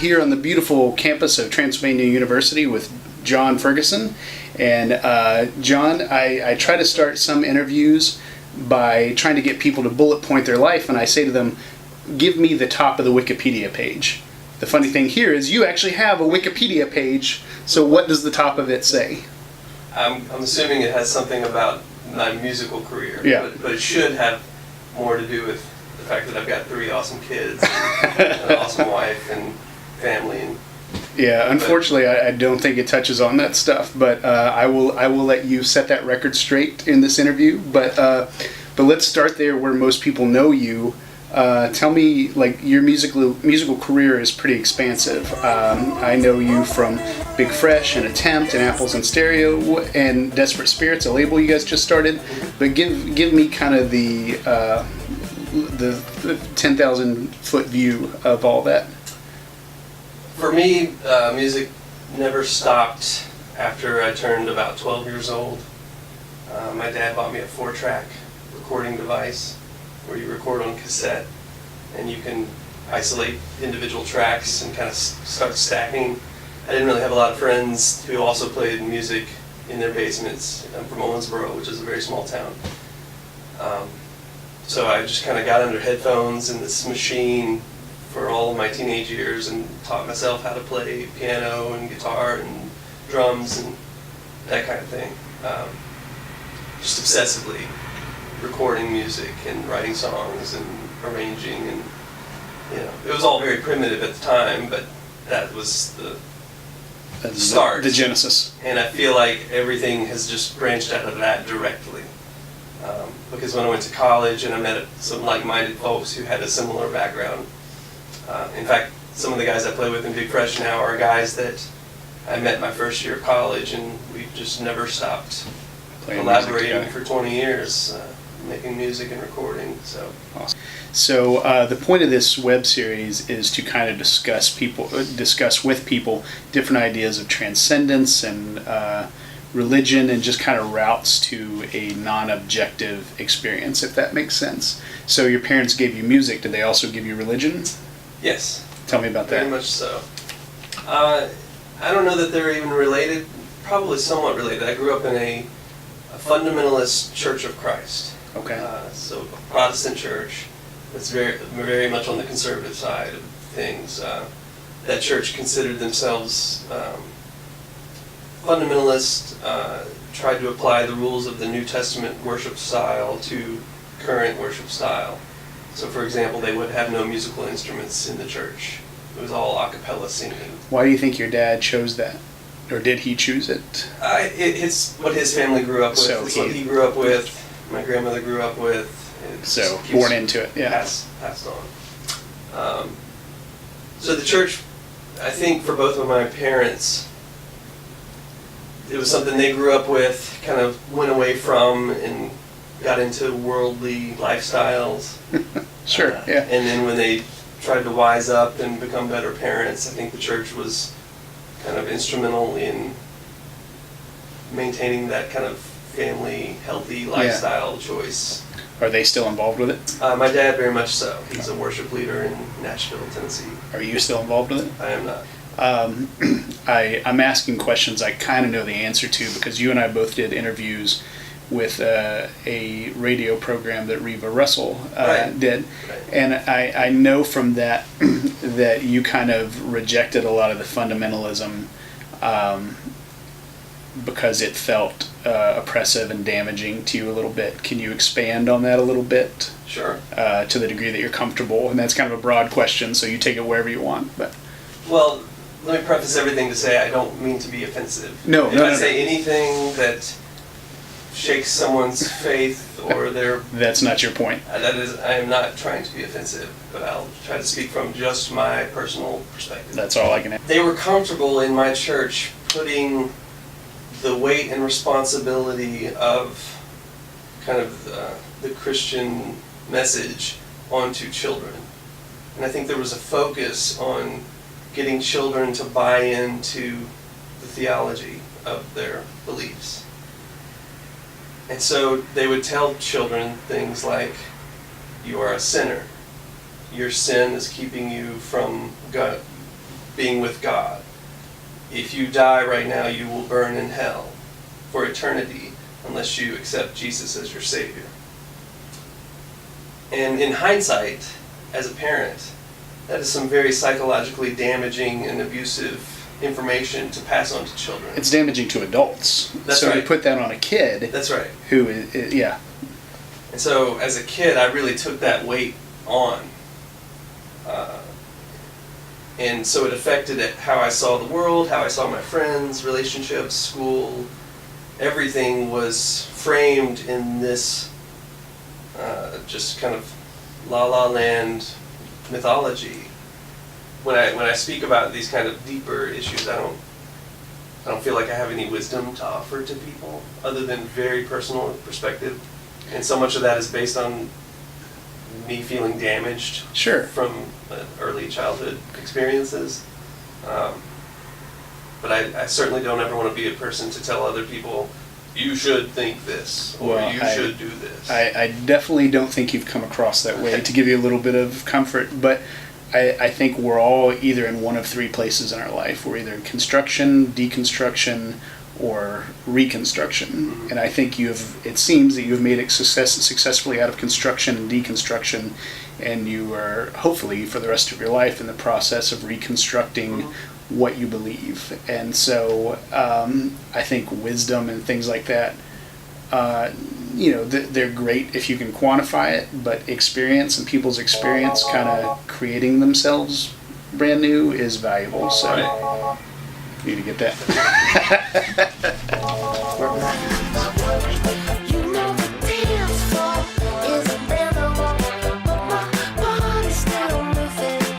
here on the beautiful campus of Transylvania University with John Ferguson. And John, I try to start some interviews by trying to get people to bullet point their life, and I say to them, give me the top of the Wikipedia page. The funny thing here is you actually have a Wikipedia page, so what does the top of it say? I'm assuming it has something about my musical career, yeah. but it should have more to do with the fact that I've got 3 awesome kids, and an awesome wife and family. And yeah, unfortunately, I don't think it touches on that stuff, but I will let you set that record straight in this interview. But let's start there where most people know you. Tell me, like, your musical career is pretty expansive. I know you from Big Fresh and Attempt and Apples and Stereo and Desperate Spirits, a label you guys just started. But give me kind of the 10,000 foot view of all that. For me, music never stopped after I turned about 12 years old. My dad bought me a 4-track recording device where you record on cassette and you can isolate individual tracks and kind of start stacking. I didn't really have a lot of friends who also played music in their basements. I'm from Owensboro, which is a very small town. So I just kind of got under headphones in this machine for all of my teenage years and taught myself how to play piano and guitar and drums and that kind of thing. Just obsessively recording music and writing songs and arranging, and it was all very primitive at the time, but that was the start, the genesis. And I feel like everything has just branched out of that directly, because when I went to college and I met some like-minded folks who had a similar background. In fact, some of the guys I play with in Big Fresh now are guys that I met my first year of college, and we've just never stopped collaborating for 20 years. Making music and recording. So awesome. So the point of this web series is to kind of discuss with people different ideas of transcendence and religion, and just kind of routes to a non-objective experience, if that makes sense. So your parents gave you music. Did they also give you religion? Yes. Tell me about that. Very much so. I don't know that they're even related. Probably somewhat related. I grew up in a fundamentalist Church of Christ. Okay. So a Protestant church that's very, very much on the conservative side of things. That church considered themselves fundamentalist, tried to apply the rules of the New Testament worship style to current worship style. So, for example, they would have no musical instruments in the church. It was all a cappella singing. Why do you think your dad chose that? Or did he choose it? It's what his family grew up with. So it's what he grew up with. My grandmother grew up with. So born into it, yeah. Passed on. So the church, I think for both of my parents, it was something they grew up with, kind of went away from, and got into worldly lifestyles. Sure, yeah. And then when they tried to wise up and become better parents, I think the church was kind of instrumental in maintaining that kind of family, healthy lifestyle choice. Are they still involved with it? My dad, very much so. He's a worship leader in Nashville, Tennessee. Are you still involved with it? I am not. I'm asking questions I kind of know the answer to, because you and I both did interviews with a radio program that Reva Russell did. Right. And I know from that that you kind of rejected a lot of the fundamentalism because it felt oppressive and damaging to you a little bit. Can you expand on that a little bit? Sure. To the degree that you're comfortable, and that's kind of a broad question, so you take it wherever you want. But well, let me preface everything to say I don't mean to be offensive. No, if I say anything that shakes someone's faith or their... That's not your point. I am not trying to be offensive, but I'll try to speak from just my personal perspective. That's all I can add. They were comfortable in my church putting the weight and responsibility of kind of the Christian message onto children. And I think there was a focus on getting children to buy into the theology of their beliefs. And so they would tell children things like, you are a sinner. Your sin is keeping you from God, being with God. If you die right now, you will burn in hell for eternity unless you accept Jesus as your Savior. And in hindsight, as a parent, that is some very psychologically damaging and abusive information to pass on to children. It's damaging to adults. That's so right. you put that on a kid. That's right. Who is yeah. And so as a kid, I really took that weight on. And so it affected how I saw the world, how I saw my friends, relationships, school. Everything was framed in this just kind of la-la land mythology. When I speak about these kind of deeper issues, I don't feel like I have any wisdom to offer to people other than very personal perspective. And so much of that is based on me feeling damaged Sure. from early childhood experiences. But I certainly don't ever want to be a person to tell other people, you should think this, or Well, you should do this. I definitely don't think you've come across that way, to give you a little bit of comfort, but I think we're all either in one of three places in our life. We're either in construction, deconstruction, or reconstruction. Mm-hmm. And I think it seems that you've made it successfully out of construction and deconstruction, and you are hopefully for the rest of your life in the process of reconstructing Mm-hmm. what you believe. And so I think wisdom and things like that, they're great if you can quantify it, but experience and people's experience kind of creating themselves brand new is valuable. So Right. you need to get that.